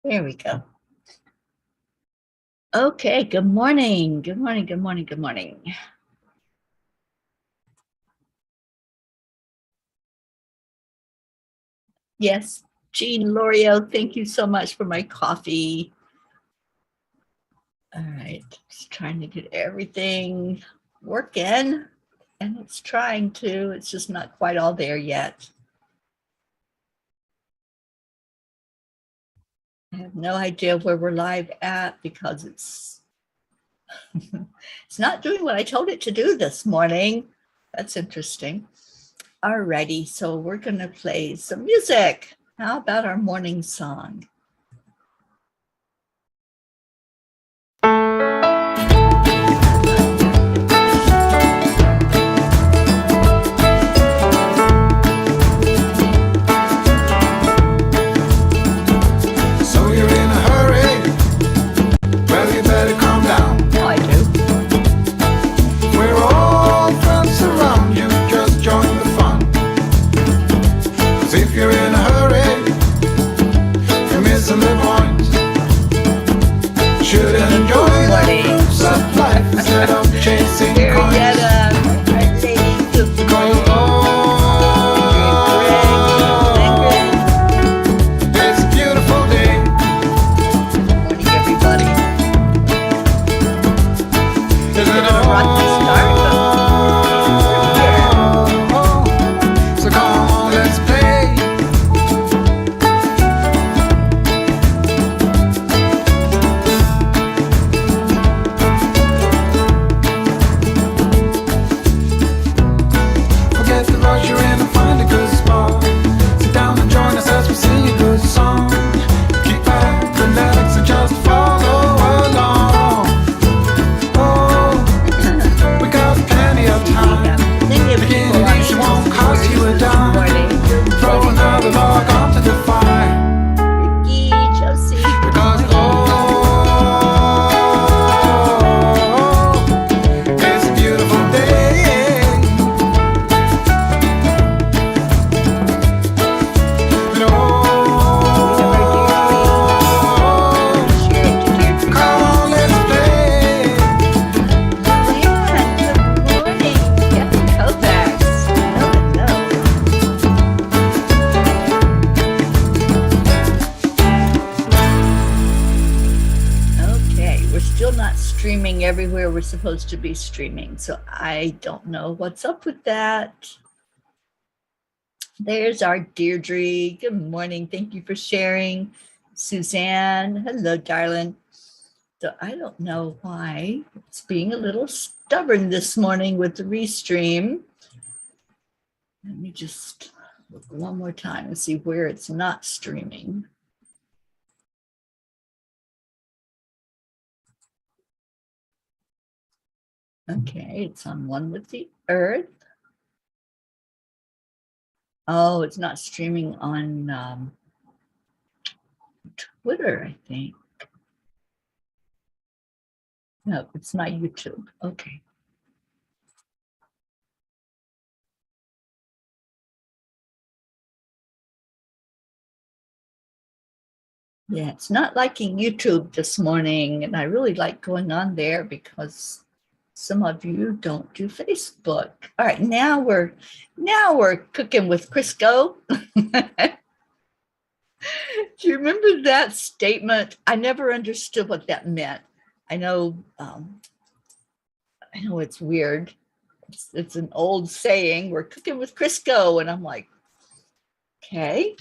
There we go. Okay, good morning. Good morning, good morning, good morning. Yes, Jean Lorio, thank you so much for my coffee. All right, just trying to get everything working, and it's trying to, it's just not quite all there yet. I have no idea where we're live at because it's it's not doing what I told it to do this morning. That's interesting. All righty, so we're going to play some music. How about our morning song? Everywhere we're supposed to be streaming, so I don't know what's up with that. There's our Deirdre. Good morning. Thank you for sharing. Suzanne, hello, darling. So I don't know why it's being a little stubborn this morning with the restream. Let me just look one more time and see where it's not streaming. Okay, it's on One with the Earth. Oh, it's not streaming on Twitter, I think. No, it's not YouTube. Okay. Yeah, it's not liking YouTube this morning, and I really like going on there because some of you don't do Facebook. All right, now we're cooking with Crisco. Do you remember that statement? I never understood what that meant. I know it's weird. It's an old saying. We're cooking with Crisco, and I'm like, okay.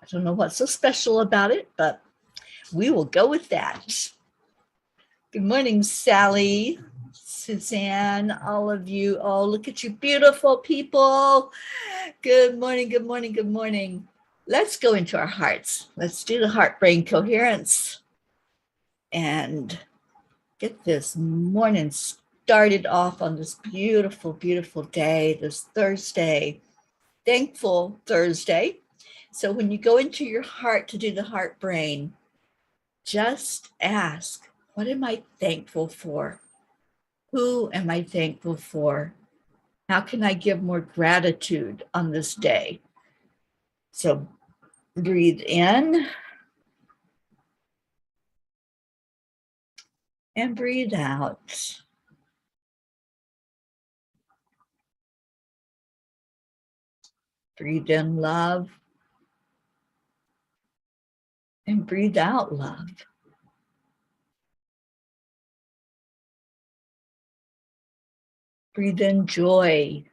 I don't know what's so special about it, but we will go with that. Good morning, Sally, Suzanne, all of you. Oh, look at you, beautiful people. Good morning, good morning, good morning. Let's go into our hearts. Let's do the heart-brain coherence and get this morning started off on this beautiful, beautiful day, this Thursday, thankful Thursday. So when you go into your heart to do the heart-brain, just ask, what am I thankful for? Who am I thankful for? How can I give more gratitude on this day? So breathe in and breathe out. Breathe in love and breathe out love. Breathe in joy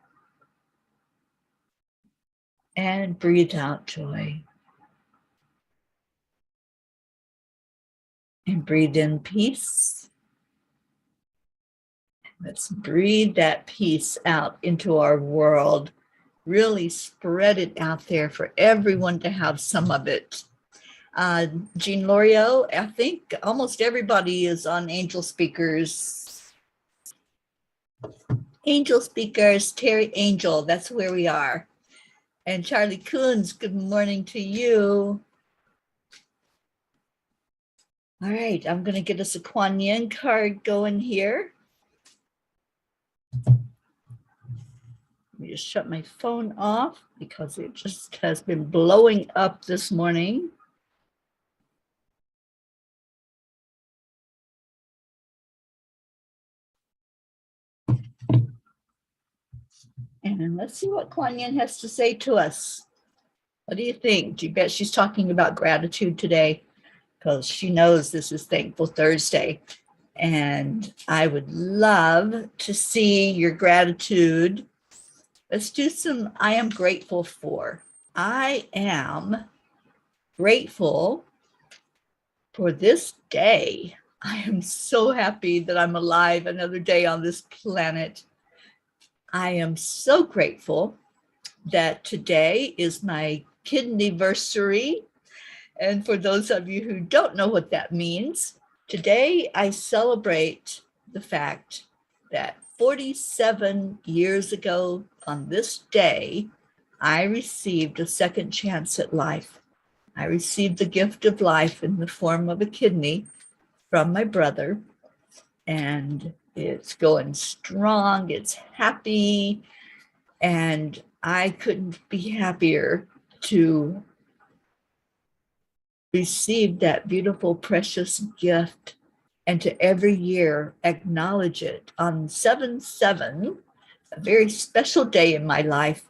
and breathe out joy. And breathe in peace. Let's breathe that peace out into our world. Really spread it out there for everyone to have some of it. Jean Lorio, I think almost everybody is on Angel Speakers. Angel Speakers, Teri Angel, that's where we are. And Charlie Coons, good morning to you. All right, I'm going to get us a Kuan Yin card going here. Let me just shut my phone off because it just has been blowing up this morning. And let's see what Kuan Yin has to say to us. What do you think? Do you bet she's talking about gratitude today? Because she knows this is Thankful Thursday. And I would love to see your gratitude. Let's do some I am grateful for. I am grateful for this day. I am so happy that I'm alive another day on this planet. I am so grateful that today is my kidneyversary. And for those of you who don't know what that means, today I celebrate the fact that 47 years ago on this day, I received a second chance at life. I received the gift of life in the form of a kidney from my brother, and it's going strong, it's happy, and I couldn't be happier to receive that beautiful, precious gift and to every year acknowledge it on 7/7, a very special day in my life,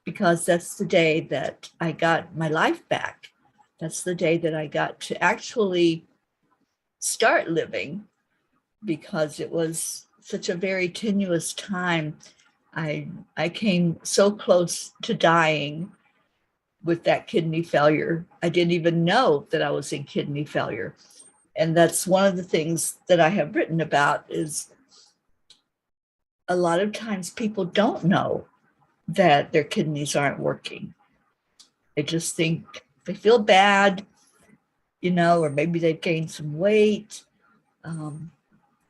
because that's the day that I got my life back. That's the day that I got to actually start living, because it was such a very tenuous time. I came so close to dying with that kidney failure. I didn't even know that I was in kidney failure. And that's one of the things that I have written about, is a lot of times people don't know that their kidneys aren't working. They just think they feel bad, or maybe they've gained some weight.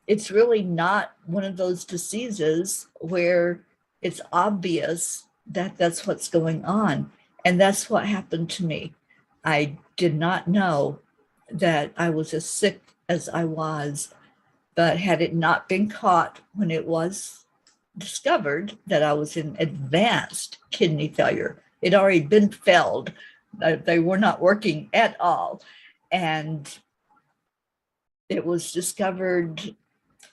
It's really not one of those diseases where it's obvious that that's what's going on. And that's what happened to me. I did not know that I was as sick as I was, but had it not been caught when it was discovered that I was in advanced kidney failure, it had already been failed. They were not working at all. And it was discovered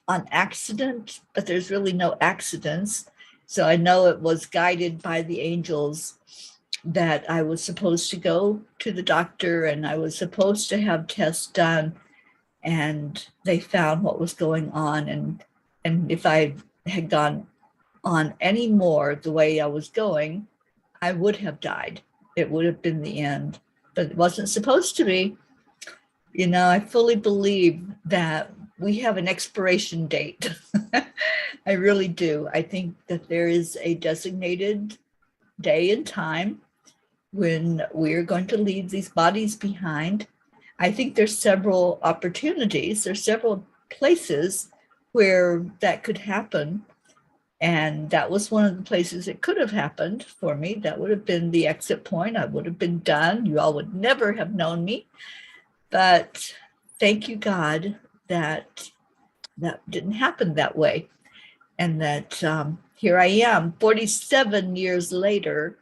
on accident, but there's really no accidents. So I know it was guided by the angels that I was supposed to go to the doctor and I was supposed to have tests done, and they found what was going on. And if I had gone on any more the way I was going, I would have died. It would have been the end, but it wasn't supposed to be. I fully believe that we have an expiration date. I really do. I think that there is a designated day and time when we're going to leave these bodies behind. I think there's several opportunities, there's several places where that could happen. And that was one of the places it could have happened for me. That would have been the exit point. I would have been done. You all would never have known me. But thank you, God, that didn't happen that way. And that here I am, 47 years later,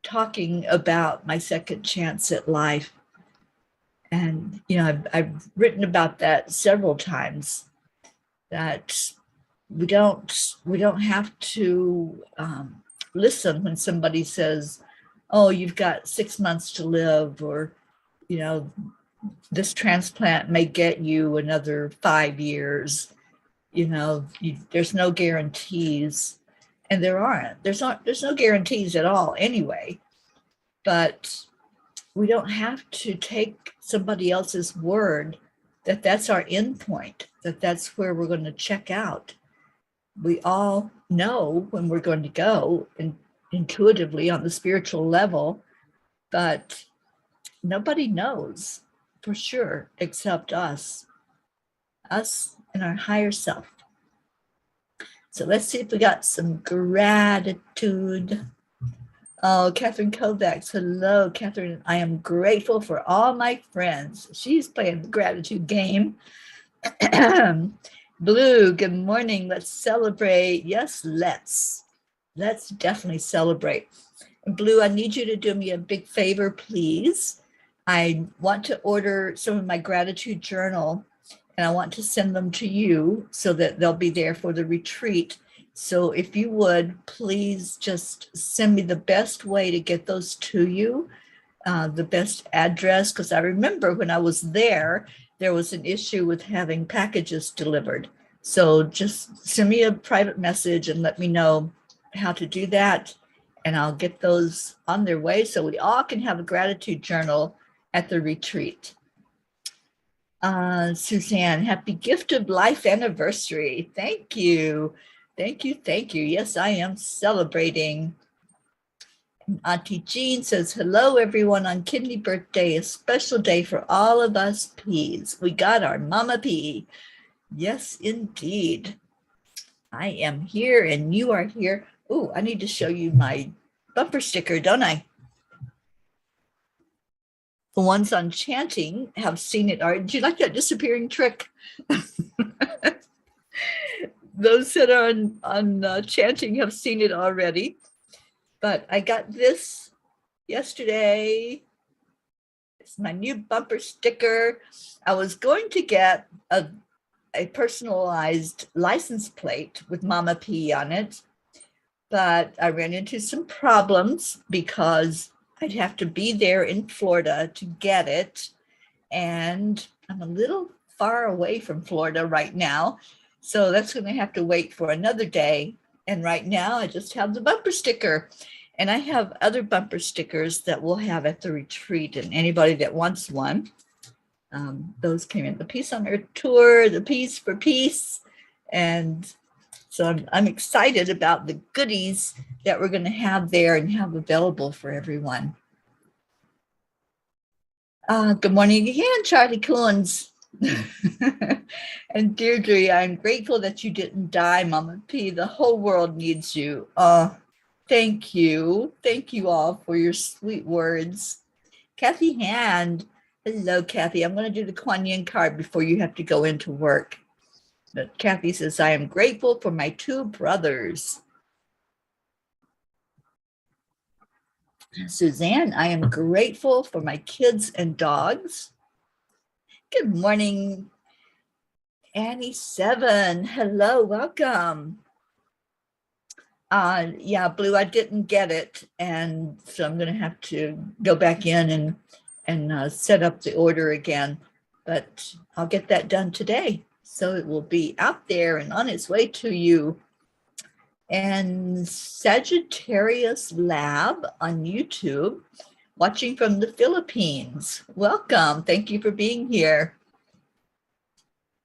talking about my second chance at life. And, I've written about that several times. that we don't have to listen when somebody says, oh, you've got 6 months to live, or, you know, this transplant may get you another 5 years. You know, there's no guarantees, and there's no guarantees at all anyway. But we don't have to take somebody else's word that that's our end point, that that's where we're going to check out. We all know when we're going to go, and intuitively on the spiritual level, but nobody knows for sure except us and our higher self. So let's see if we got some gratitude. Oh, Catherine Kovacs. Hello, Catherine. I am grateful for all my friends. She's playing the gratitude game. Blue, good morning. Let's celebrate. Yes, let's definitely celebrate. And Blue, I need you to do me a big favor, please. I want to order some of my gratitude journal, and I want to send them to you so that they'll be there for the retreat. So if you would, please just send me the best way to get those to you, the best address, because I remember when I was there was an issue with having packages delivered. So just send me a private message and let me know how to do that, and I'll get those on their way so we all can have a gratitude journal at the retreat. Suzanne, happy gift of life anniversary. Thank you. Thank you. Thank you. Yes, I am celebrating. And Auntie Jean says, hello, everyone on Kidney birthday, a special day for all of us peas. We got our Mama Pea. Yes, indeed. I am here and you are here. Oh, I need to show you my bumper sticker, don't I? The ones on chanting have seen it. Do you like that disappearing trick? Those that are on chanting have seen it already. But I got this yesterday. It's my new bumper sticker. I was going to get a personalized license plate with Mama P on it, but I ran into some problems because I'd have to be there in Florida to get it. And I'm a little far away from Florida right now. So that's going to have to wait for another day. And right now I just have the bumper sticker. And I have other bumper stickers that we'll have at the retreat. And anybody that wants one, those came in the Peace on Earth tour, the Peace for Peace. And so I'm excited about the goodies that we're going to have there and have available for everyone. Good morning again, Charlie Coons. And Deirdre, I'm grateful that you didn't die, Mama P. The whole world needs you. Thank you. Thank you all for your sweet words. Kathy Hand. Hello, Kathy. I'm going to do the Kuan Yin card before you have to go into work. But Kathy says, I am grateful for my 2 brothers. Suzanne, I am grateful for my kids and dogs. Good morning, Annie 7. Hello, welcome. Yeah, Blue, I didn't get it. And so I'm going to have to go back in and set up the order again. But I'll get that done today. So it will be out there and on its way to you. And Sagittarius Lab on YouTube, watching from the Philippines. Welcome. Thank you for being here.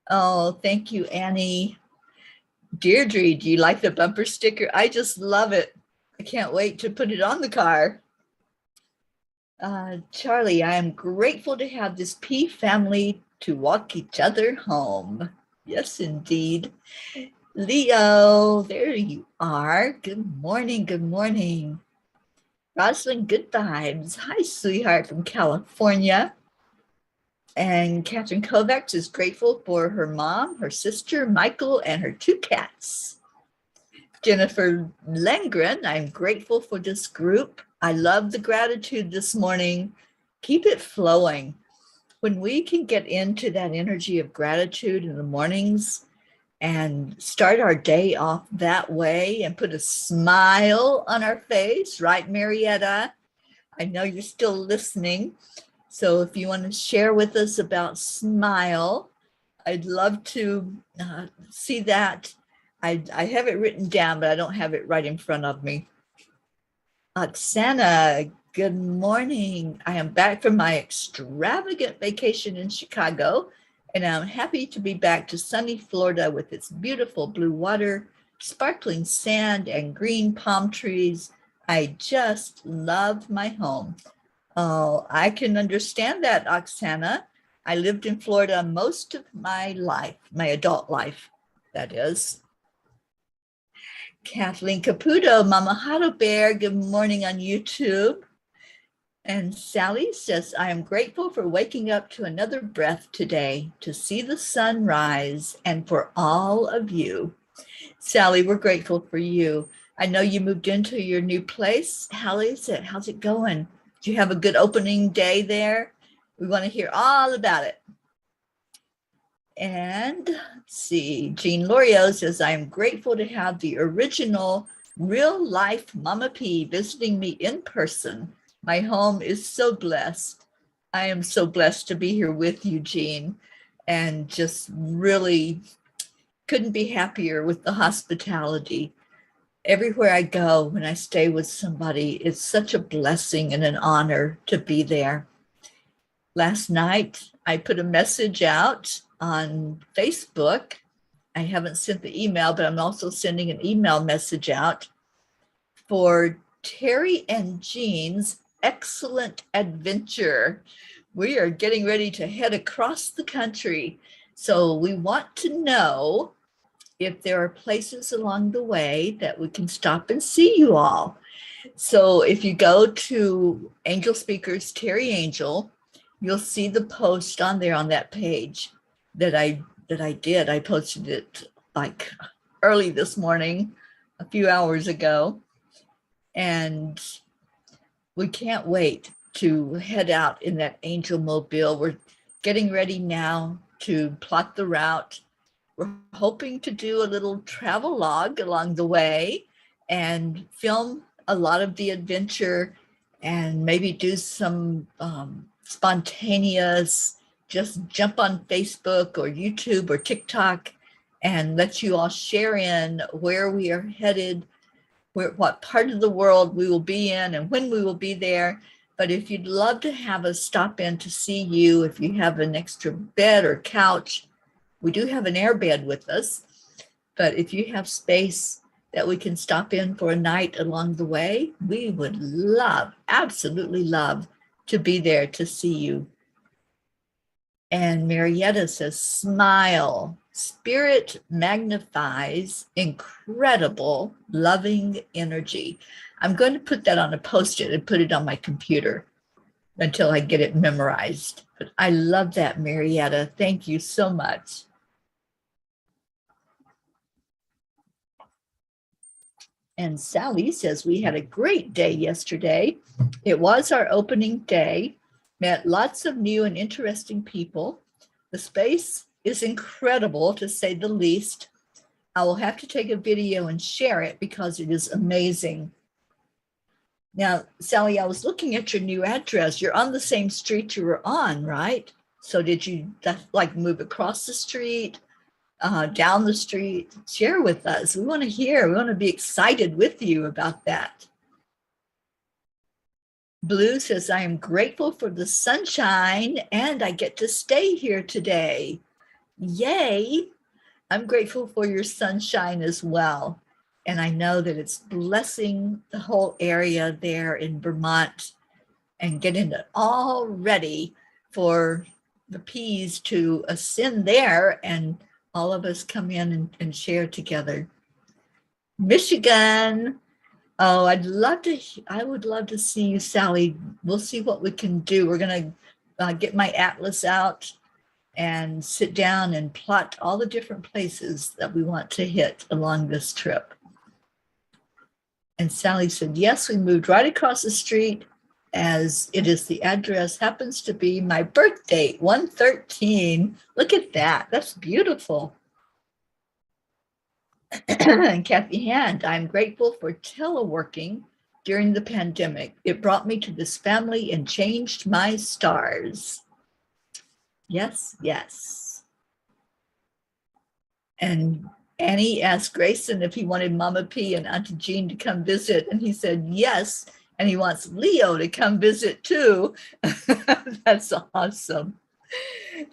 Oh, thank you, Annie. Deirdre, do you like the bumper sticker? I just love it. I can't wait to put it on the car. Charlie, I am grateful to have this P family to walk each other home. Yes, indeed. Leo, there you are. Good morning. Good morning. Rosalind, good vibes. Hi, sweetheart from California. And Catherine Kovacs is grateful for her mom, her sister, Michael, and her 2 cats. Jennifer Lengren, I'm grateful for this group. I love the gratitude this morning. Keep it flowing. When we can get into that energy of gratitude in the mornings, and start our day off that way and put a smile on our face, right, Marietta? I know you're still listening. So if you want to share with us about smile, I'd love to see that. I have it written down, but I don't have it right in front of me. Oksana, good morning. I am back from my extravagant vacation in Chicago, and I'm happy to be back to sunny Florida with its beautiful blue water, sparkling sand, and green palm trees. I just love my home. Oh, I can understand that, Oksana. I lived in Florida most of my life, my adult life, that is. Kathleen Caputo, Mama Hado Bear, good morning on YouTube. And Sally says, I am grateful for waking up to another breath today, to see the sun rise, and for all of you. Sally, we're grateful for you. I know you moved into your new place. How's it going? Do you have a good opening day there? We want to hear all about it. And let's see, Jean Lorio says, I am grateful to have the original real life Mama P visiting me in person. My home is so blessed. I am so blessed to be here with you, Jean, and just really couldn't be happier with the hospitality. Everywhere I go, when I stay with somebody, it's such a blessing and an honor to be there. Last night, I put a message out on Facebook. I haven't sent the email, but I'm also sending an email message out for Teri and Jean's excellent adventure. We are getting ready to head across the country. So we want to know if there are places along the way that we can stop and see you all. So if you go to Angel Speakers, Teri Angel, you'll see the post on there on that page that I did. I posted it like early this morning, a few hours ago. And we can't wait to head out in that Angel Mobile. We're getting ready now to plot the route. We're hoping to do a little travel log along the way and film a lot of the adventure and maybe do some spontaneous, just jump on Facebook or YouTube or TikTok and let you all share in where we are headed, what part of the world we will be in and when we will be there. But if you'd love to have us stop in to see you, if you have an extra bed or couch, we do have an air bed with us. But if you have space that we can stop in for a night along the way, we would love, absolutely love to be there to see you. And Marietta says, smile. Spirit magnifies incredible, loving energy. I'm going to put that on a Post-it and put it on my computer until I get it memorized. But I love that, Marietta. Thank you so much. And Sally says, we had a great day yesterday. It was our opening day, met lots of new and interesting people. The space is incredible, to say the least. I will have to take a video and share it because it is amazing. Now, Sally, I was looking at your new address. You're on the same street you were on, right? So did you like move across the street? Down the street? Share with us. We want to hear. We want to be excited with you about that. Blue says, I am grateful for the sunshine and I get to stay here today. Yay! I'm grateful for your sunshine as well. And I know that it's blessing the whole area there in Vermont and getting it all ready for the peas to ascend there and all of us come in and share together. Michigan. Oh, I would love to see you, Sally. We'll see what we can do. We're going to get my atlas out and sit down and plot all the different places that we want to hit along this trip. And Sally said, yes, we moved right across the street as it is the address happens to be my birth date, 113. Look at that. That's beautiful. And Kathy Hand, I'm grateful for teleworking during the pandemic. It brought me to this family and changed my stars. Yes, yes. And Annie asked Grayson if he wanted Mama P and Auntie Jean to come visit, and he said yes, and he wants Leo to come visit too. That's awesome.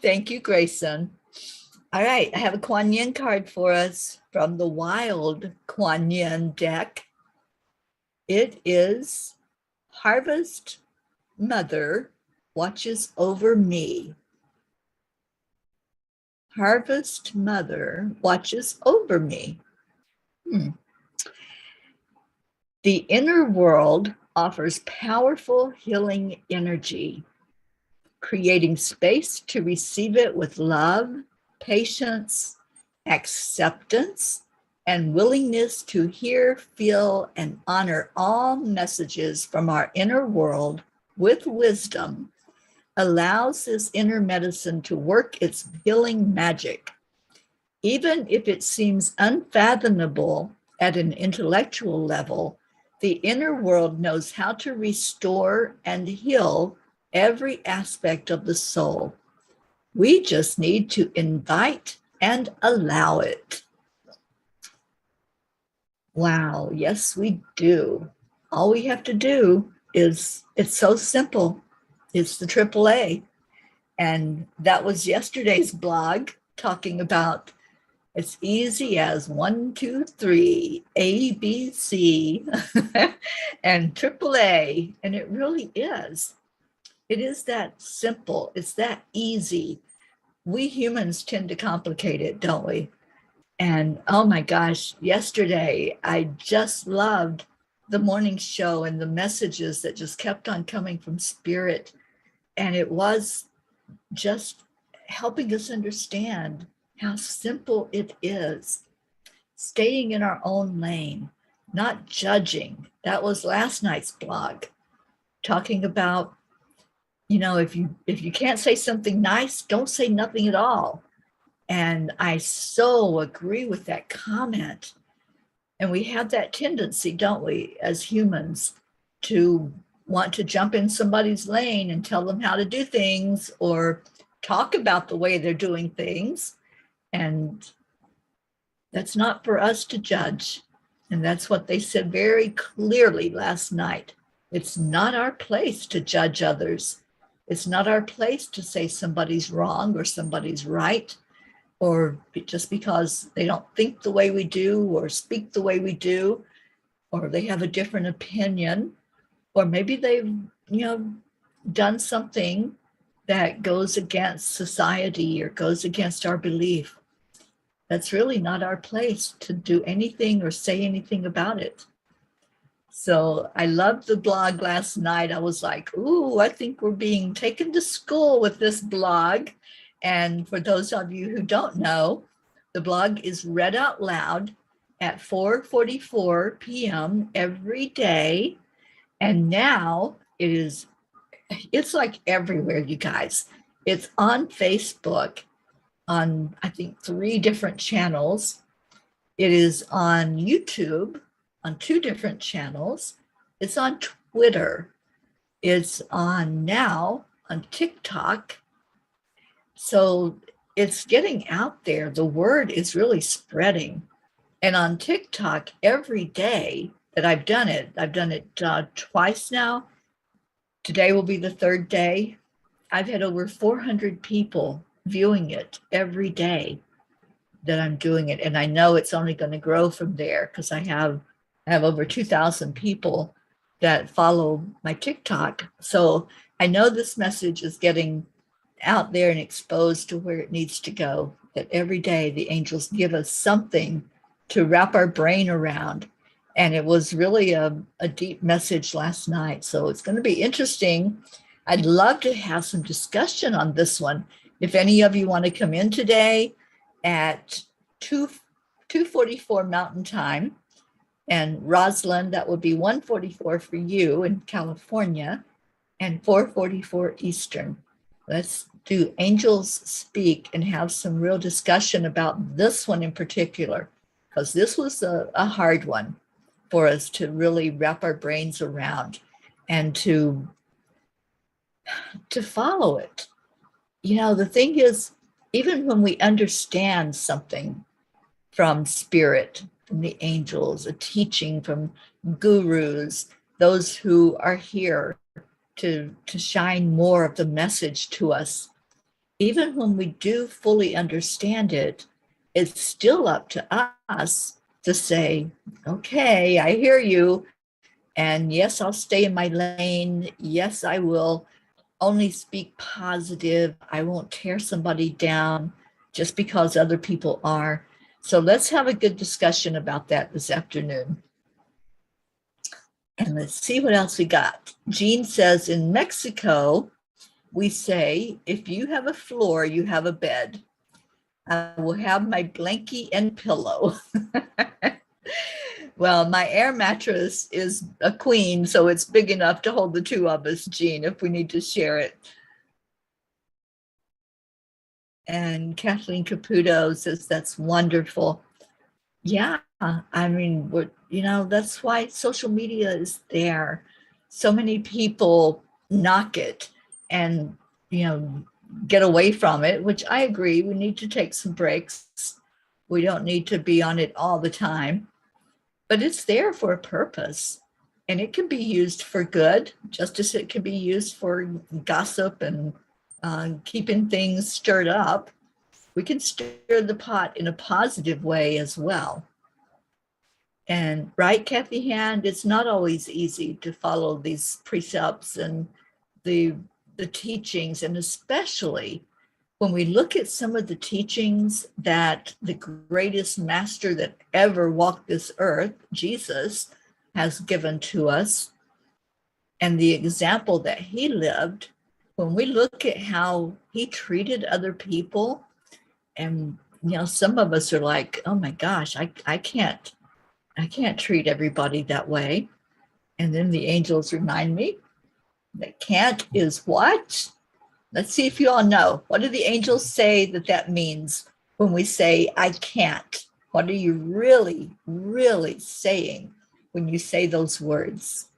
Thank you, Grayson. All right, I have a Kuan Yin card for us from the Wild Kuan Yin deck. It is Harvest Mother watches over me. Harvest Mother watches over me. The inner world offers powerful healing energy, creating space to receive it with love, patience, acceptance, and willingness to hear, feel, and honor all messages from our inner world with wisdom allows this inner medicine to work its healing magic. Even if it seems unfathomable at an intellectual level, the inner world knows how to restore and heal every aspect of the soul. We just need to invite and allow it. Wow, yes, we do. All we have to do is, it's so simple. It's the AAA. And that was yesterday's blog talking about it's easy as 1, 2, 3, A, B, C, and AAA. And it really is. It is that simple. It's that easy. We humans tend to complicate it, don't we? And oh my gosh, yesterday I just loved the morning show and the messages that just kept on coming from Spirit. And it was just helping us understand how simple it is. Staying in our own lane, not judging. That was last night's blog, talking about, if you can't say something nice, don't say nothing at all. And I so agree with that comment. And we have that tendency, don't we, as humans, to want to jump in somebody's lane and tell them how to do things or talk about the way they're doing things. And that's not for us to judge. And that's what they said very clearly last night. It's not our place to judge others. It's not our place to say somebody's wrong or somebody's right, or just because they don't think the way we do or speak the way we do, or they have a different opinion, or maybe they've, done something that goes against society or goes against our belief. That's really not our place to do anything or say anything about it. So I loved the blog last night. I was like, ooh, I think we're being taken to school with this blog. And for those of you who don't know, the blog is read out loud at 4:44 p.m. every day. And now it's like everywhere, you guys. It's on Facebook, on, I think, 3 different channels. It is on YouTube on 2 different channels. It's on Twitter. It's on now on TikTok. So it's getting out there. The word is really spreading. And on TikTok, every day that I've done it twice now. Today will be the 3rd day. I've had over 400 people viewing it every day that I'm doing it. And I know it's only going to grow from there because I have over 2,000 people that follow my TikTok. So I know this message is getting out there and exposed to where it needs to go, that every day the angels give us something to wrap our brain around. And it was really a deep message last night. So it's going to be interesting. I'd love to have some discussion on this one. If any of you want to come in today at 2:44 Mountain Time, and Rosalind, that would be 1:44 for you in California, and 4:44 Eastern. Let's do Angels Speak and have some real discussion about this one in particular. because this was a hard one for us to really wrap our brains around and to follow it. You know, the thing is, even when we understand something from spirit, from the angels, a teaching from gurus, those who are here to shine more of the message to us, even when we do fully understand it, it's still up to us to say, okay, I hear you. And yes, I'll stay in my lane. Yes, I will only speak positive. I won't tear somebody down just because other people are. So let's have a good discussion about that this afternoon. And let's see what else we got. Jean says, in Mexico, we say, if you have a floor, you have a bed. I will have my blankie and pillow. Well, my air mattress is a queen, so it's big enough to hold the two of us, Jean, if we need to share it. And Kathleen Caputo says, that's wonderful. Yeah, I mean, that's why social media is there. So many people knock it and, get away from it, which I agree. We need to take some breaks. We don't need to be on it all the time, but it's there for a purpose. And it can be used for good, just as it can be used for gossip and keeping things stirred up. We can stir the pot in a positive way as well. And right, Kathy Hand, it's not always easy to follow these precepts and the teachings, and especially when we look at some of the teachings that the greatest master that ever walked this earth, Jesus, has given to us, and the example that he lived, when we look at how he treated other people, and some of us are like, oh my gosh, I can't treat everybody that way. And then the angels remind me that can't is what? Let's see if you all know. What do the angels say that means when we say, I can't? What are you really, really saying when you say those words?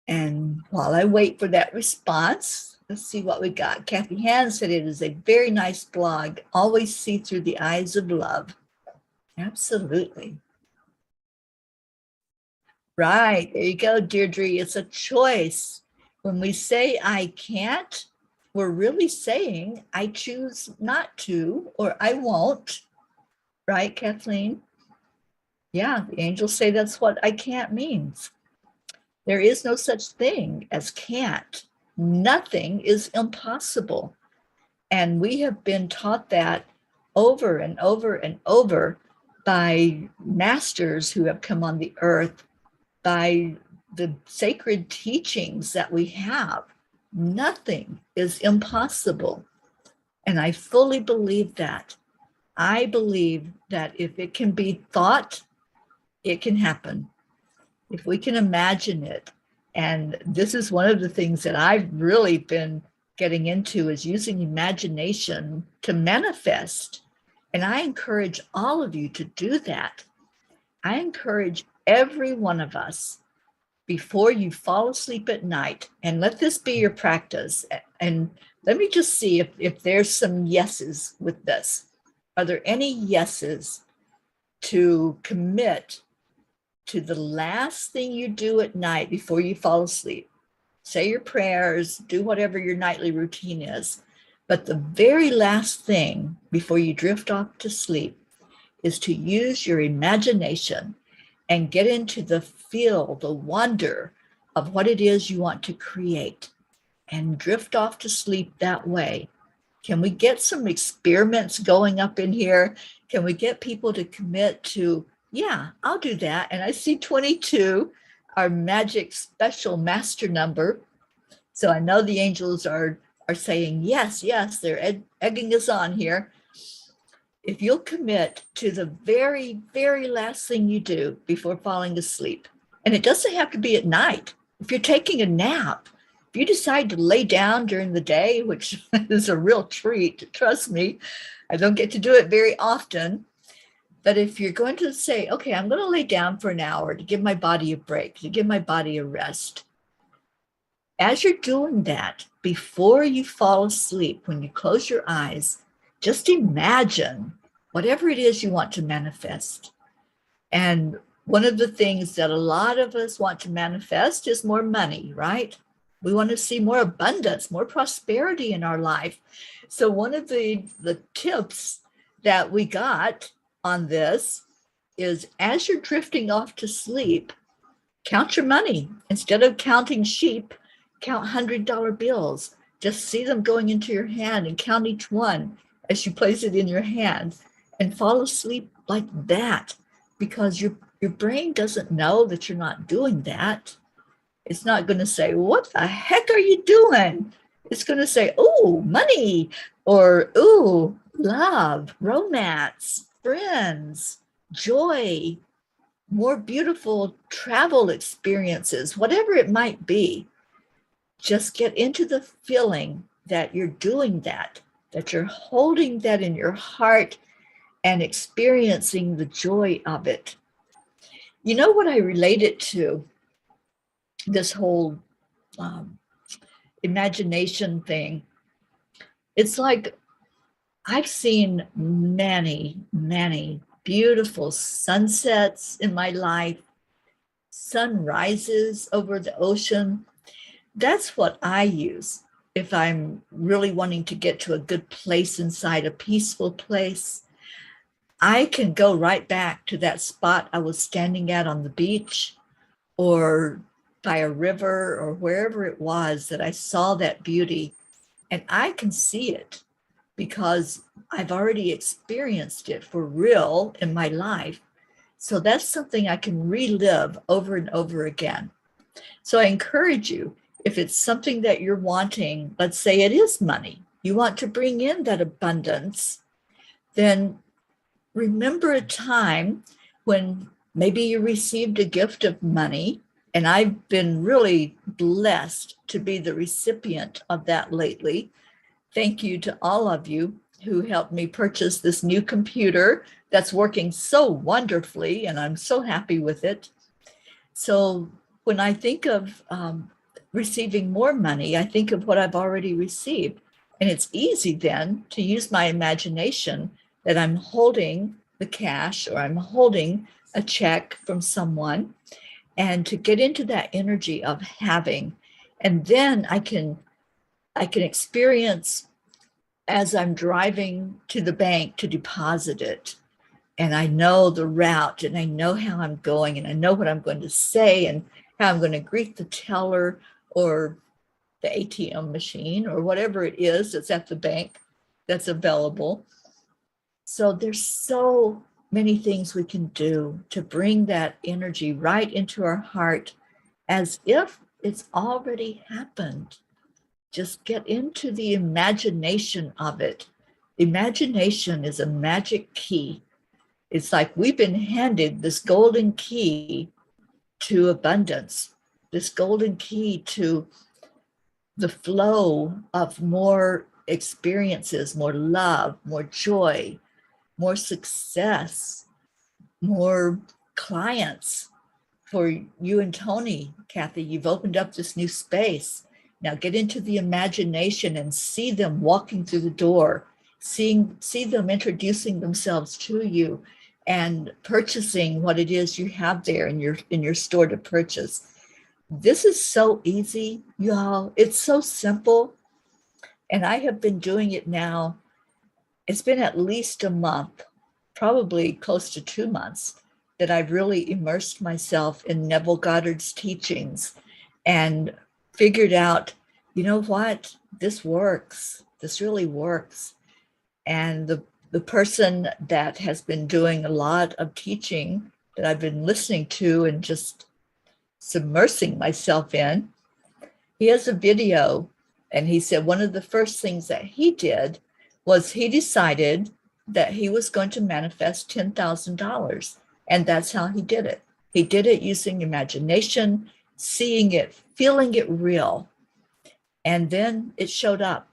And while I wait for that response, let's see what we got. Kathy Hand said, it is a very nice blog. Always see through the eyes of love. Absolutely. Right. There you go, Deirdre. It's a choice. When we say I can't, we're really saying I choose not to, or I won't. Right, Kathleen? Yeah, the angels say that's what I can't means. There is no such thing as can't. Nothing is impossible. And we have been taught that over and over and over by masters who have come on the earth, by the sacred teachings that we have. Nothing is impossible. And I fully believe that. I believe that if it can be thought, it can happen. If we can imagine it. And this is one of the things that I've really been getting into, is using imagination to manifest. And I encourage all of you to do that. I encourage every one of us, before you fall asleep at night, and let this be your practice. And let me just see if there's some yeses with this. Are there any yeses to commit to the last thing you do at night before you fall asleep? Say your prayers, do whatever your nightly routine is. But the very last thing before you drift off to sleep is to use your imagination and get into the feel, the wonder of what it is you want to create, and drift off to sleep that way. Can we get some experiments going up in here? Can we get people to commit to, yeah, I'll do that. And I see 22, our magic special master number. So I know the angels are saying, yes, they're egging us on here. If you'll commit to the very, very last thing you do before falling asleep, and it doesn't have to be at night. If you're taking a nap, If you decide to lay down during the day, which is a real treat, trust me, I don't get to do it very often. But if you're going to say, okay, I'm going to lay down for an hour to give my body a break, to give my body a rest. As you're doing that, before you fall asleep, when you close your eyes, just imagine whatever it is you want to manifest. And one of the things that a lot of us want to manifest is more money, right? We want to see more abundance, more prosperity in our life. So one of the tips that we got on this is, as you're drifting off to sleep, count your money. Instead of counting sheep, count $100 bills. Just see them going into your hand and count each one as you place it in your hand, and fall asleep like that, because your brain doesn't know that you're not doing that. It's not going to say, what the heck are you doing? It's going to say, oh, money, or oh, love, romance, friends, joy, more beautiful travel experiences, whatever it might be. Just get into the feeling that you're doing that you're holding that in your heart and experiencing the joy of it. You know what I relate it to? This whole imagination thing. It's like I've seen many, many beautiful sunsets in my life, sunrises over the ocean. That's what I use if I'm really wanting to get to a good place inside, a peaceful place. I can go right back to that spot I was standing at on the beach or by a river or wherever it was that I saw that beauty, and I can see it because I've already experienced it for real in my life. So that's something I can relive over and over again. So I encourage you, if it's something that you're wanting, let's say it is money, you want to bring in that abundance, then remember a time when maybe you received a gift of money. And I've been really blessed to be the recipient of that lately. Thank you to all of you who helped me purchase this new computer that's working so wonderfully, and I'm so happy with it. So when I think of receiving more money, I think of what I've already received. And it's easy then to use my imagination that I'm holding the cash or I'm holding a check from someone, and to get into that energy of having. And then I can experience as I'm driving to the bank to deposit it. And I know the route, and I know how I'm going, and I know what I'm going to say, and how I'm going to greet the teller or the ATM machine or whatever it is that's at the bank that's available. So there's so many things we can do to bring that energy right into our heart as if it's already happened. Just get into the imagination of it. Imagination is a magic key. It's like we've been handed this golden key to abundance, this golden key to the flow of more experiences, more love, more joy, more success, more clients. For you and Tony, Kathy, you've opened up this new space. Now get into the imagination and see them walking through the door, see them introducing themselves to you and purchasing what it is you have there in your store to purchase. This is so easy, y'all. It's so simple. And I have been doing it now. It's been at least a month, probably close to 2 months, that I've really immersed myself in Neville Goddard's teachings and figured out, you know what, this works. This really works. And the person that has been doing a lot of teaching that I've been listening to and just submersing myself in, he has a video, and he said one of the first things that he did was he decided that he was going to manifest $10,000. And that's how he did it. He did it using imagination, seeing it, feeling it real. And then it showed up.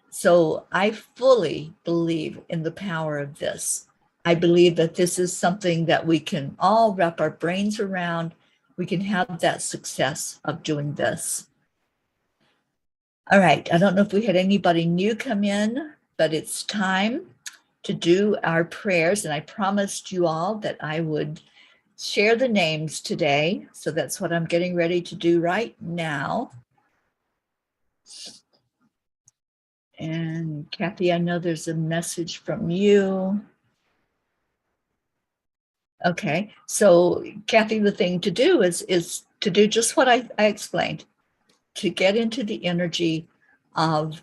So I fully believe in the power of this. I believe that this is something that we can all wrap our brains around. We can have that success of doing this. All right, I don't know if we had anybody new come in, but it's time to do our prayers. And I promised you all that I would share the names today. So that's what I'm getting ready to do right now. And Kathy, I know there's a message from you. Okay, so Kathy, the thing to do is to do just what I explained, to get into the energy of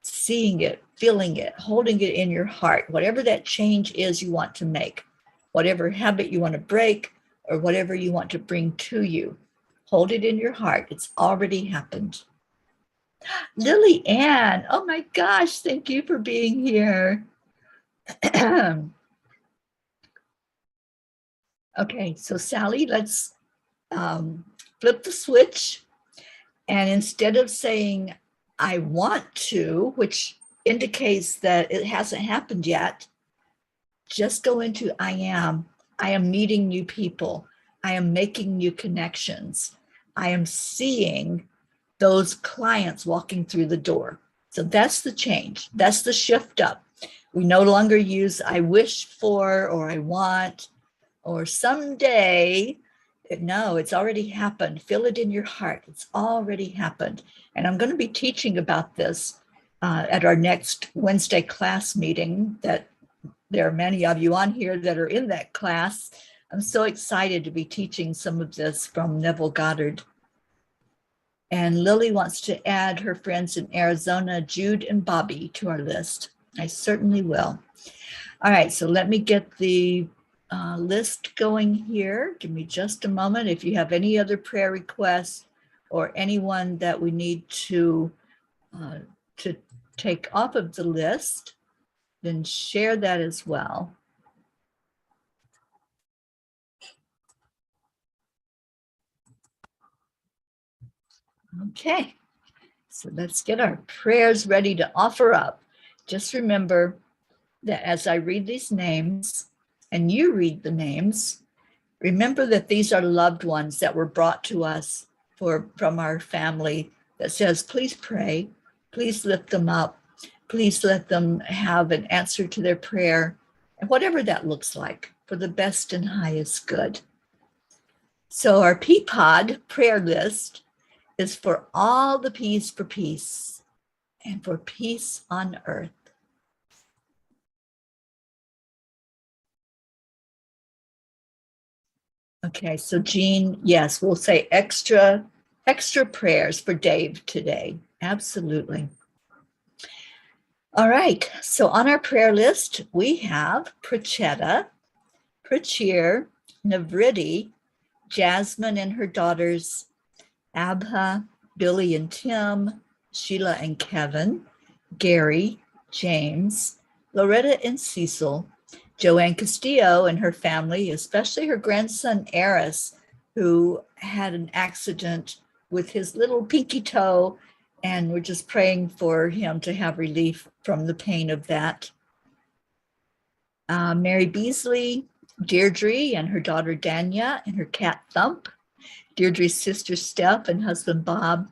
seeing it, feeling it, holding it in your heart, whatever that change is you want to make, whatever habit you want to break, or whatever you want to bring to you. Hold it in your heart. It's already happened. Lily Ann, oh my gosh, thank you for being here. Okay, so Sally, let's flip the switch. And instead of saying, I want to, which indicates that it hasn't happened yet, just go into I am. I am meeting new people. I am making new connections. I am seeing those clients walking through the door. So that's the change. That's the shift up. We no longer use I wish for, or I want, or someday. No, it's already happened. Feel it in your heart. It's already happened. And I'm going to be teaching about this at our next Wednesday class meeting. That there are many of you on here that are in that class. I'm so excited to be teaching some of this from Neville Goddard. And Lily wants to add her friends in Arizona, Jude and Bobby, to our list. I certainly will. All right, so let me get the list going here. Give me just a moment. If you have any other prayer requests or anyone that we need to take off of the list, then share that as well. Okay, so let's get our prayers ready to offer up. Just remember that as I read these names and you read the names, remember that these are loved ones that were brought to us from our family that says, please pray, please lift them up, please let them have an answer to their prayer, and whatever that looks like, for the best and highest good. So our peapod prayer list is for all the P's for peace and for peace on earth. Okay, so Jean, yes, we'll say extra prayers for Dave today. Absolutely. All right, so on our prayer list, we have Prachetta, Prachir, Navriti, Jasmine and her daughters, Abha, Billy and Tim, Sheila and Kevin, Gary, James, Loretta and Cecil, Joanne Castillo and her family, especially her grandson, Eris, who had an accident with his little pinky toe, and we're just praying for him to have relief from the pain of that. Mary Beasley, Deirdre and her daughter, Danya, and her cat, Thump, Deirdre's sister, Steph, and husband, Bob,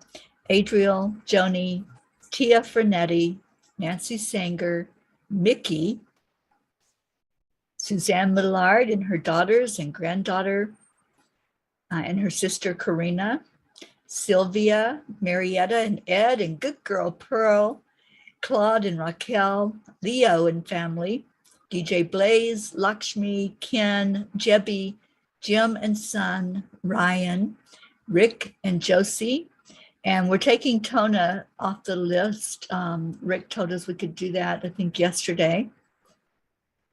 Adriel, Joni, Tia Fernetti, Nancy Sanger, Mickey, Suzanne Millard and her daughters and granddaughter, and her sister, Karina, Sylvia, Marietta and Ed, and good girl, Pearl, Claude and Raquel, Leo and family, DJ Blaze, Lakshmi, Ken, Jebby, Jim and son, Ryan, Rick and Josie. And we're taking Tona off the list. Rick told us we could do that, I think, yesterday.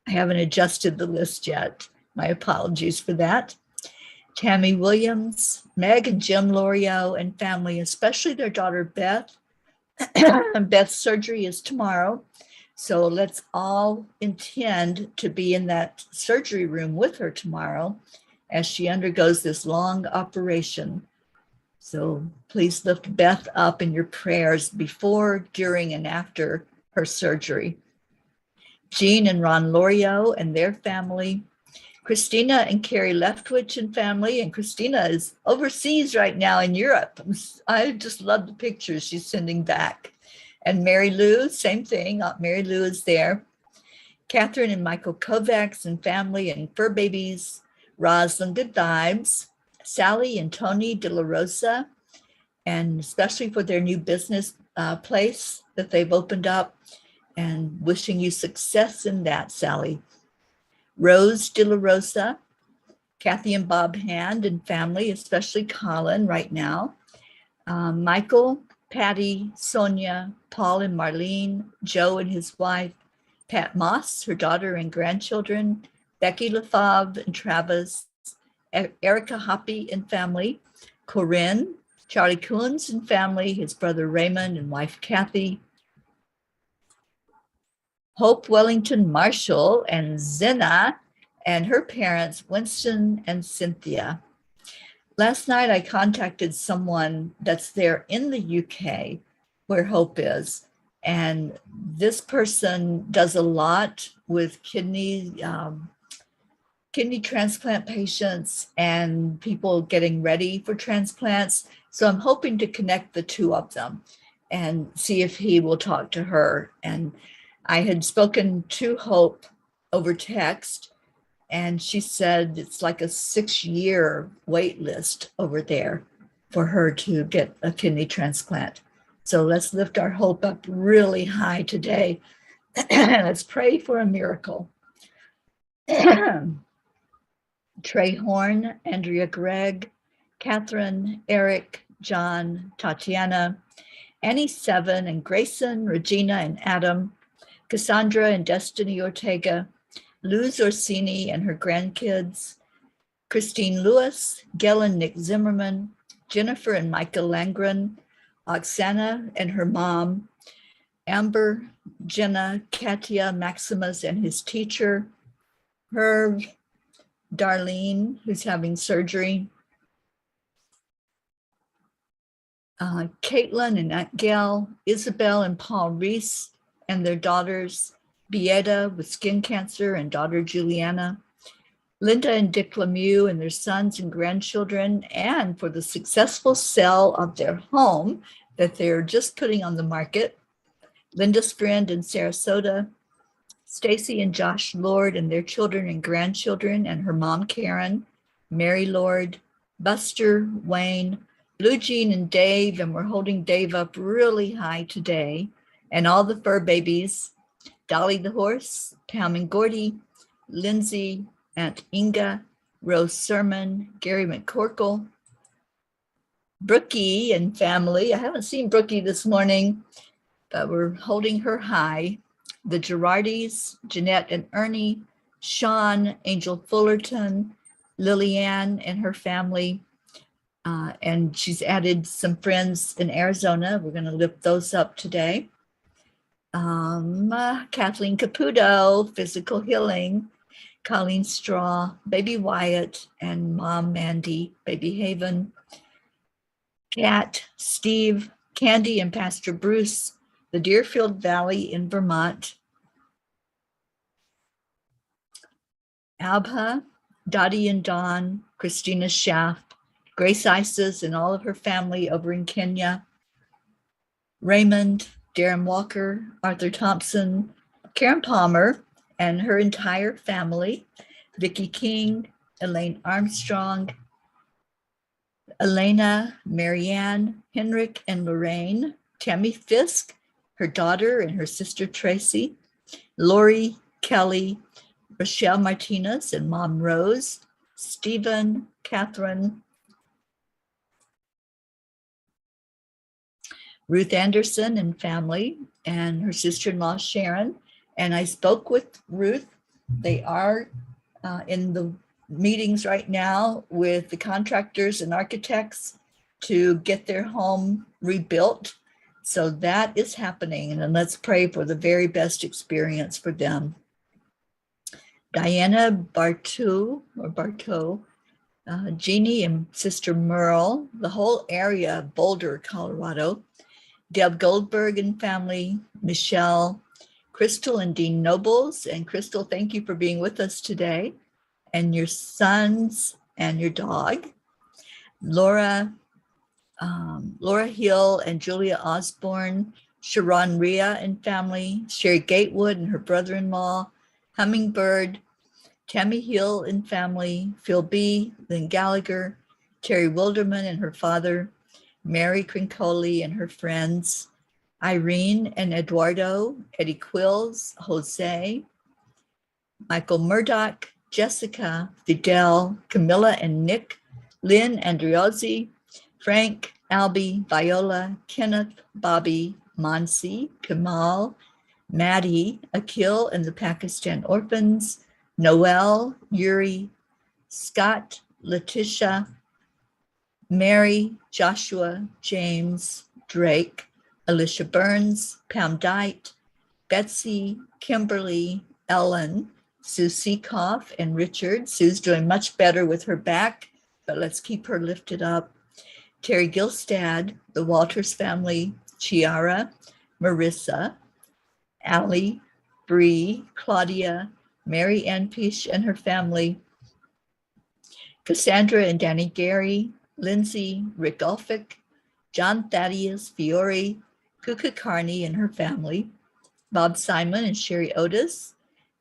I haven't adjusted the list yet. My apologies for that. Tammy Williams, Meg and Jim Lorio and family, especially their daughter, Beth. Beth's surgery is tomorrow. So let's all intend to be in that surgery room with her tomorrow as she undergoes this long operation. So please lift Beth up in your prayers before, during, and after her surgery. Jean and Ron Lorio and their family. Christina and Carrie Leftwich and family. And Christina is overseas right now in Europe. I just love the pictures she's sending back. And Mary Lou, same thing. Mary Lou is there. Catherine and Michael Kovacs and family and fur babies. Rosalind, good vibes. Sally and Tony De La Rosa, and especially for their new business place that they've opened up, and wishing you success in that, Sally. Rose De La Rosa, Kathy and Bob Hand and family, especially Colin right now. Michael, Patty, Sonia, Paul and Marlene, Joe and his wife, Pat Moss, her daughter and grandchildren, Becky LaFave and Travis, Erica Hoppy and family, Corinne, Charlie Coons and family, his brother Raymond and wife Kathy, Hope Wellington Marshall and Zena and her parents, Winston and Cynthia. Last night, I contacted someone that's there in the UK where Hope is. And this person does a lot with kidney transplant patients and people getting ready for transplants. So I'm hoping to connect the two of them and see if he will talk to her. And I had spoken to Hope over text, and she said it's like a 6-year wait list over there for her to get a kidney transplant. So let's lift our hope up really high today. Let's pray for a miracle. Trey Horn, Andrea Gregg, Catherine, Eric, John, Tatiana, Annie Seven and Grayson, Regina and Adam, Cassandra and Destiny Ortega, Luz Orsini and her grandkids, Christine Lewis, Gail and Nick Zimmerman, Jennifer and Michael Langren, Oksana and her mom, Amber, Jenna, Katia, Maximus and his teacher, Herb, Darlene, who's having surgery, Caitlin and Aunt Gail, Isabel and Paul Reese and their daughters, Bieta with skin cancer and daughter Juliana, Linda and Dick Lemieux and their sons and grandchildren, and for the successful sale of their home that they're just putting on the market, Linda's friend in Sarasota, Stacy and Josh Lord and their children and grandchildren, and her mom, Karen, Mary Lord, Buster, Wayne, Blue Jean and Dave, and we're holding Dave up really high today, and all the fur babies, Dolly the horse, Pam and Gordy, Lindsay, Aunt Inga, Rose Sermon, Gary McCorkle, Brookie and family. I haven't seen Brookie this morning, but we're holding her high. The Girardis, Jeanette and Ernie, Sean, Angel Fullerton, Lillianne and her family. And she's added some friends in Arizona. We're going to lift those up today. Kathleen Caputo, Physical Healing, Colleen Straw, Baby Wyatt, and Mom Mandy, Baby Haven, Kat, Steve, Candy, and Pastor Bruce, the Deerfield Valley in Vermont, Abha, Dottie and Dawn, Christina Schaff, Grace Isis and all of her family over in Kenya, Raymond, Darren Walker, Arthur Thompson, Karen Palmer and her entire family, Vicki King, Elaine Armstrong, Elena, Marianne, Henrik and Lorraine, Tammy Fisk, her daughter and her sister Tracy, Lori, Kelly, Rochelle Martinez and Mom Rose, Stephen, Catherine, Ruth Anderson and family, and her sister-in-law Sharon. And I spoke with Ruth. They are in the meetings right now with the contractors and architects to get their home rebuilt. So that is happening. And let's pray for the very best experience for them. Diana Bartow, Jeannie and Sister Merle, the whole area of Boulder, Colorado, Deb Goldberg and family, Michelle, Crystal and Dean Nobles. And Crystal, thank you for being with us today. And your sons and your dog, Laura Hill and Julia Osborne, Sharon Rhea and family, Sherry Gatewood and her brother-in-law, Hummingbird, Tammy Hill and family, Phil B., Lynn Gallagher, Terry Wilderman and her father, Mary Crincoli and her friends, Irene and Eduardo, Eddie Quills, Jose, Michael Murdoch, Jessica, Fidel, Camilla and Nick, Lynn Andriozzi, Frank, Albie, Viola, Kenneth, Bobby, Mansi, Kamal, Maddie, Akil and the Pakistan Orphans, Noel, Yuri, Scott, Letitia, Mary, Joshua, James, Drake, Alicia Burns, Pam Dite, Betsy, Kimberly, Ellen, Sue Seekoff, and Richard. Sue's doing much better with her back, but let's keep her lifted up. Terry Gilstad, the Walters family, Chiara, Marissa, Allie, Bree, Claudia, Mary Ann Pish and her family, Cassandra and Danny Gary, Lindsay, Rick Ulfick, John Thaddeus Fiore, Kuka Carney and her family, Bob Simon and Sherry Otis,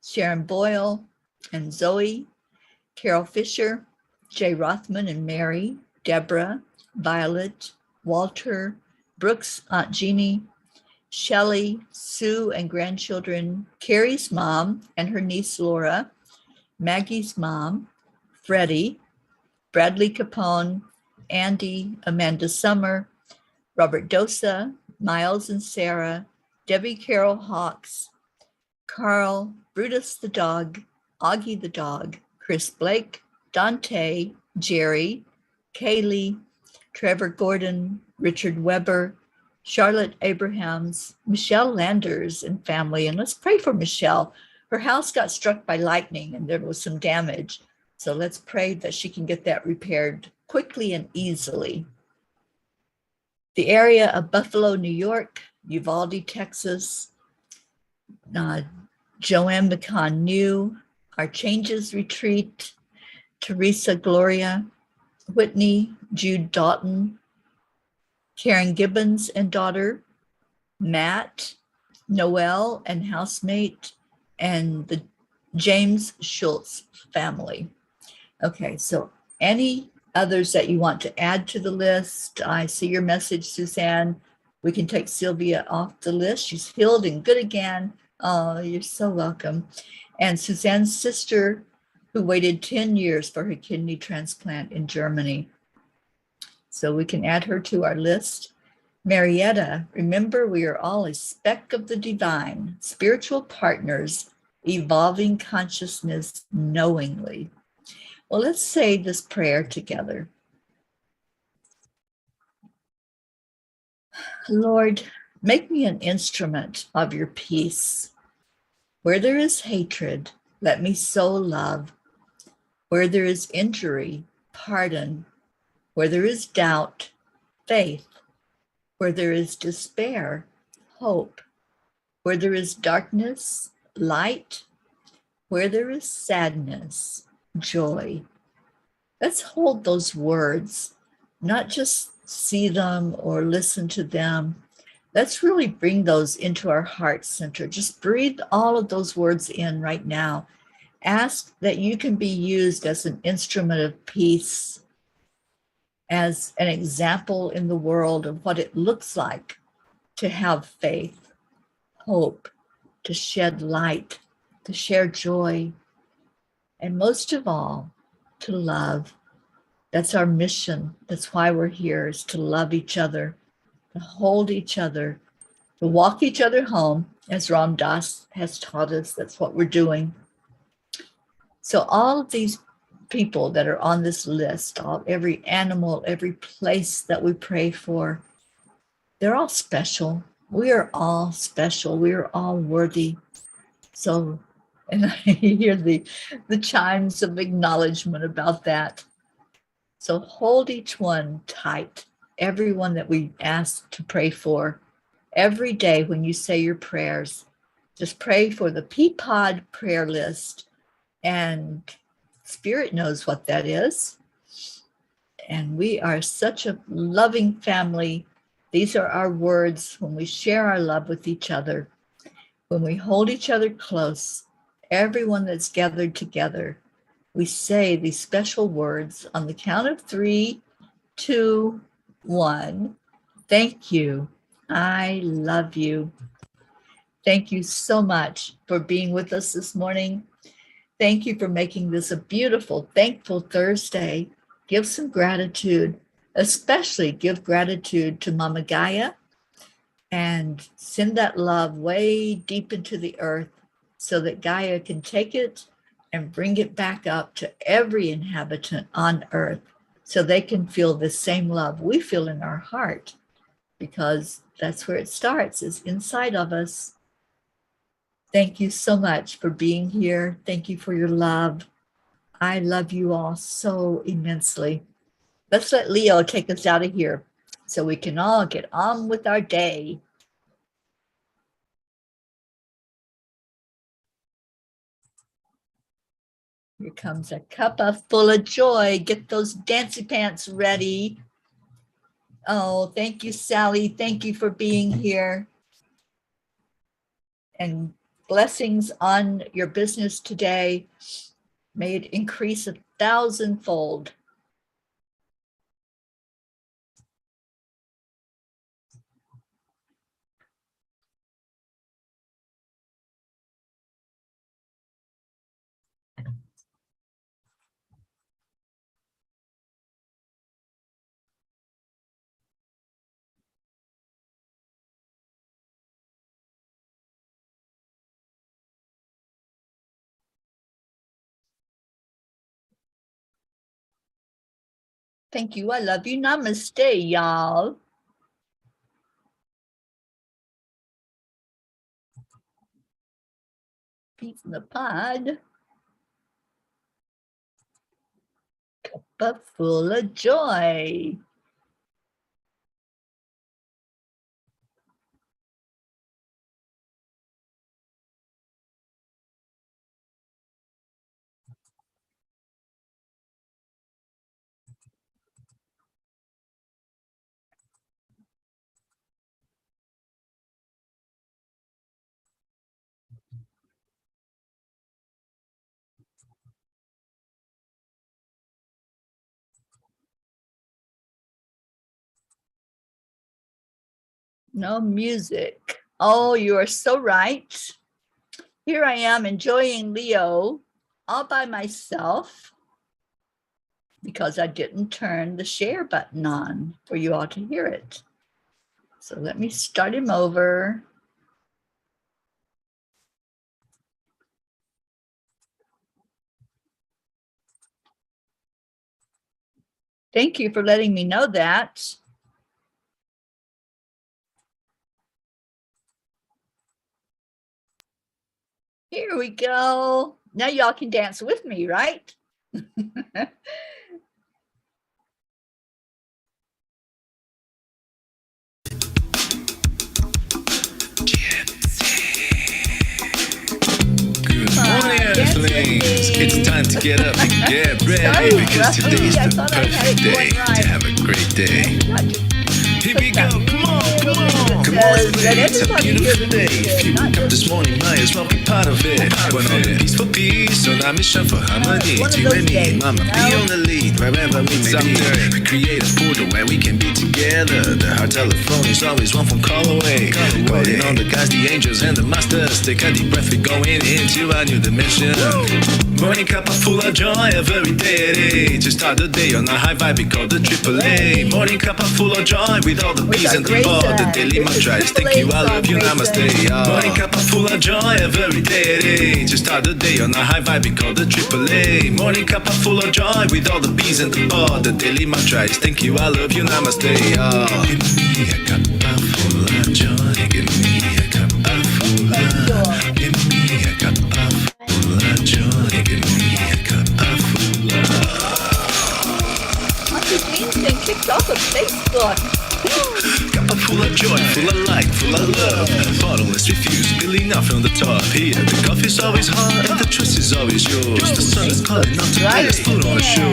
Sharon Boyle and Zoe, Carol Fisher, Jay Rothman and Mary, Deborah, Violet, Walter, Brooks, Aunt Jeannie, Shelley, Sue and grandchildren, Carrie's mom and her niece Laura, Maggie's mom, Freddie, Bradley Capone, Andy, Amanda Summer, Robert Dosa, Miles and Sarah, Debbie Carol Hawks, Carl, Brutus the dog, Augie the dog, Chris Blake, Dante, Jerry, Kaylee, Trevor Gordon, Richard Weber, Charlotte Abrahams, Michelle Landers and family. And let's pray for Michelle. Her house got struck by lightning and there was some damage. So let's pray that she can get that repaired quickly and easily. The area of Buffalo, New York, Uvalde, Texas, Joanne McCann New, Our Changes Retreat, Teresa Gloria, Whitney, Jude Doughton, Karen Gibbons and daughter, Matt, Noel and housemate, and the James Schultz family. Okay, so any others that you want to add to the list? I see your message, Suzanne. We can take Sylvia off the list. She's healed and good again. Oh, you're so welcome. And Suzanne's sister, who waited 10 years for her kidney transplant in Germany. So we can add her to our list. Marietta, remember we are all a speck of the divine, spiritual partners, evolving consciousness knowingly. Well, let's say this prayer together. Lord, make me an instrument of your peace. Where there is hatred, let me sow love. Where there is injury, pardon. Where there is doubt, faith. Where there is despair, hope. Where there is darkness, light. Where there is sadness, joy. Let's hold those words, not just see them or listen to them. Let's really bring those into our heart center. Just breathe all of those words in right now. Ask that you can be used as an instrument of peace, as an example in the world of what it looks like to have faith, hope, to shed light, to share joy, and most of all, to love. That's our mission. That's why we're here, is to love each other, to hold each other, to walk each other home, as Ram Dass has taught us. That's what we're doing. So all of these people that are on this list, every animal, every place that we pray for, they're all special. We are all special. We are all worthy. So, and I hear the chimes of acknowledgement about that. So hold each one tight, everyone that we asked to pray for. Every day when you say your prayers, just pray for the peapod prayer list, and Spirit knows what that is. And we are such a loving family. These are our words when we share our love with each other, when we hold each other close, everyone that's gathered together, we say these special words on the count of 3, 2, 1. Thank you. I love you. Thank you so much for being with us this morning. Thank you for making this a beautiful, thankful Thursday. Give some gratitude, especially give gratitude to Mama Gaia, and send that love way deep into the earth so that Gaia can take it and bring it back up to every inhabitant on earth so they can feel the same love we feel in our heart, because that's where it starts, is inside of us. Thank you so much for being here. Thank you for your love. I love you all so immensely. Let's let Leo take us out of here so we can all get on with our day. Here comes a cuppa full of joy. Get those dancy pants ready. Oh, thank you, Sally. Thank you for being here. And blessings on your business today. May it increase 1,000-fold. Thank you. I love you. Namaste, y'all. Peace in the pod. Cuppa Fulla Joy. No music. Oh, you are so right. Here I am enjoying Leo all by myself because I didn't turn the share button on for you all to hear it. So let me start him over. Thank you for letting me know that. Here we go. Now y'all can dance with me, right? It's time to get up and get ready because today's the perfect day to have a great day. Here we go, come on, come on. Come on, it's a beautiful day. If you woke up this morning, might as well be part of it. We're on a peaceful peace, on our mission for harmony. You and me, mama, be on the lead, wherever we may be. We create a portal where we can be together. The heart telephone is always one phone call away. Calling on the guys, the angels and the masters. Take a deep breath, we're going into a new dimension. Morning Cuppa Fulla Joy every day. To start the day on a high vibe, we call the AAA. Morning Cuppa Fulla Joy with all the bees and the pod. The daily mantra is thank you, I love you, namaste. Morning Cuppa Fulla Joy every day. To start the day on a high vibe, we call the AAA. Morning Cuppa Fulla Joy with all the bees and the pod. The daily mantra is thank you, I love you, namaste. Give me a cuppa full of joy. Give me a cuppa full of. Give me a cuppa full of joy. Give me a cuppa full of. going. Cuppa Fulla Joy, full of light, full of love. Bottomless refuse, spilling out from the top. Here, the coffee's always hot and the trust is always yours. The sun is calling out to play us, put on a show.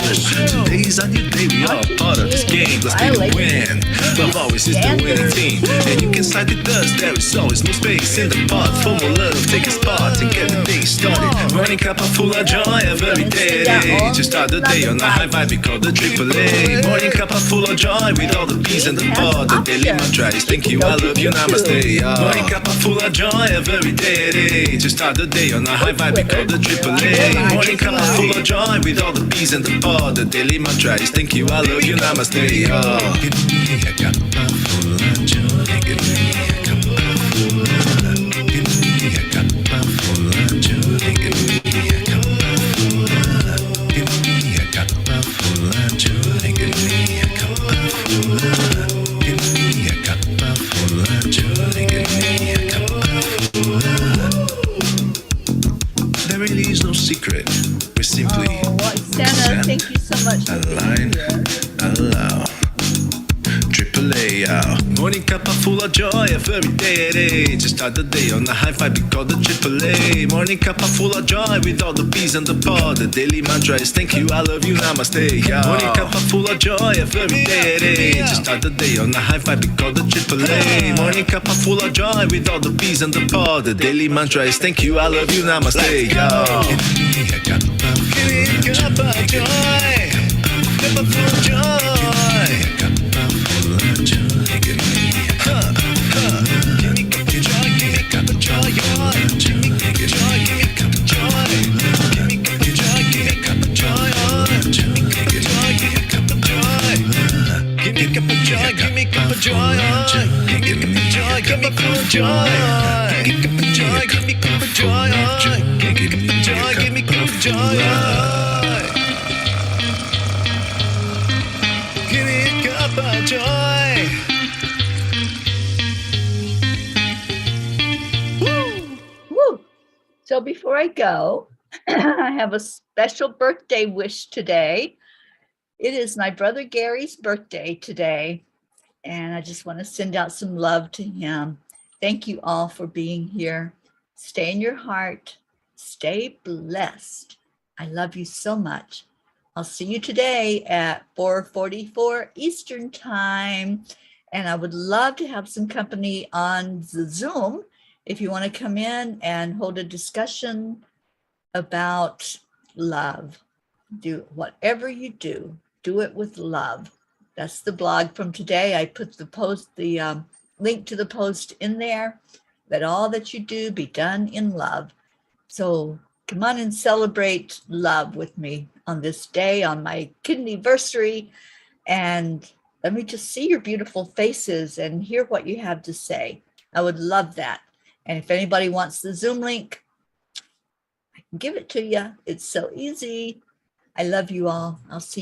Today's a new day, we all part of this game. Let's make it win. Love always is the winning team. And you can slide with us, there is always no space in the pot. For more love, take a spot and get the day started. Morning Cuppa Fulla Joy, every day. Just start the day on a high vibe, we call the AAA. Morning Cuppa Fulla Joy, with all the peas and the pod. The daily mantra is thank you, I love you, namaste. Morning Cuppa Fulla Joy, every day. Just start the day on a high vibe, we call the AAA. Morning Cuppa Fulla Joy, with all the peas and the pod. The daily mantra is thank you, I love you, namaste. Give me a Cuppa Fulla Joy, give me a Cuppa Fulla. Give me a Cuppa Fulla Joy, give me a Cuppa Fulla. Give me a Cuppa Fulla Joy, give me a Cuppa Fulla. Give me a Cuppa Fulla Joy, give me a Cuppa Fulla. There really is no secret. We're simply Santa, thank you so much. Align, allow. AAA, Morning Cuppa Fulla Joy, every day. Just start the day on a high vibe, we call the AAA. Morning Cuppa Fulla Joy, with all the peas and the pod. The daily mantra is thank you, I love you, namaste. Morning Cuppa Fulla Joy, every day. Just start the day on a high vibe, we call the AAA. Morning Cuppa Fulla Joy, with all the peas and the pod. The daily mantra is thank you, I love you, namaste. Give me a Cuppa Fulla Joy, Cuppa Fulla Joy. Cuppa Fulla Joy, give me a Cuppa. Give me Cuppa Joy, give me Cuppa Joy. Give me Cuppa Joy, give me Cuppa Joy. Give me Cuppa Joy, give me Cuppa Joy. Give me Cuppa Joy, give me Cuppa Joy. Give me Cuppa Joy, give me Cuppa Joy. Give me Cuppa Joy, give me Cuppa Joy. Give me Cuppa Joy, give me Cuppa Joy. Give me Cuppa Joy, give me Cuppa Joy. Give me Cuppa Joy. Woo. So before I go, I have a special birthday wish today. It is my brother Gary's birthday today, and I just want to send out some love to him. Thank you all for being here. Stay in your heart. Stay blessed. I love you so much. I'll see you today at 4:44 Eastern Time. And I would love to have some company on the Zoom if you want to come in and hold a discussion about love. Do whatever you do it with love. That's the blog from today. I put the post, the link to the post in there. Let all that you do be done in love. So come on and celebrate love with me on this day, on my kidneyversary. And let me just see your beautiful faces and hear what you have to say. I would love that. And if anybody wants the Zoom link, I can give it to you. It's so easy. I love you all. I'll see you.